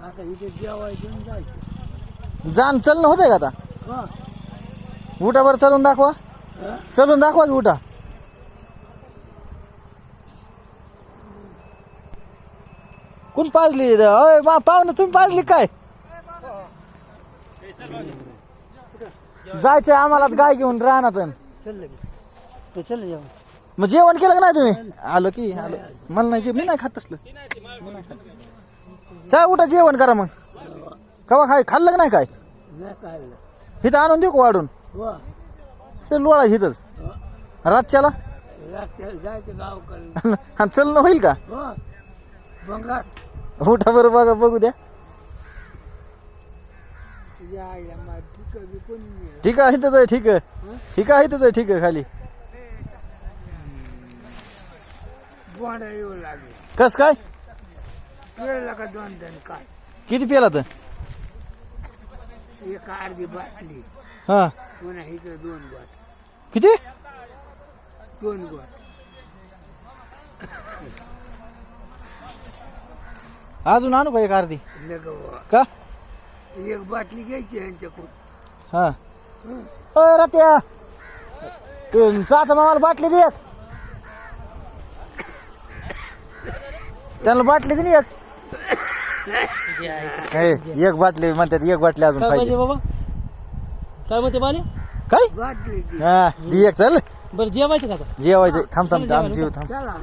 आता इथे जेवायचं जायचं. जाण चलणं होतंय का आता? हा उठा बरं, चलून दाखवा. चलून दाखवा की उठा. कोण पाजली? अय पाहुणं तुम्ही पाजली काय? जायचंय आम्हाला गाय घेऊन राहणार. चल चल जेवण. मग जेवण केलं का नाही तुम्ही? आलो की आलो. मला नाही मी नाही खात असलं. चाय उठा जेवण करा मग. कवा खाल्लं का नाही काय? नाही काय इथं आणून देऊ का वाढून? वा ते लोळा इथंच रातच्याला. रात्री जायचं गावकडे. आणि चलणं होईल का? हो बंगाट उठा बरं बघा, बघू द्या. तुझ्या आईला मा ठीक आहे कोणी नाही. ठीक आहे इथंच आहे. ठीक आहे ठीक आहे इथंच आहे. ठीक आहे खाली. बोंडा येऊ लागले. कस काय? पेरला का 2 जण काय किती पेला तर? एक अर्धी बाटली. हा पुन्हा इकडे 2 गोट. किती? 2 गोट. अजून आणू का एक अर्धी? लगवा का? एक बाटली घ्यायची यांच्याकडून. हा अय रत्या, चाचा मामाला बाटली दे एक. त्याला बाटली दे ना एक. हे, एक बाटली म्हणतात, एक बाटली अजून पाहिजे. बाबा काय म्हणते बाले? काय? बाटली ती. हा दी एक. चल बरं जेवायचं का आता? जेवायचं. थांब थांब थांब जेव थांब. चला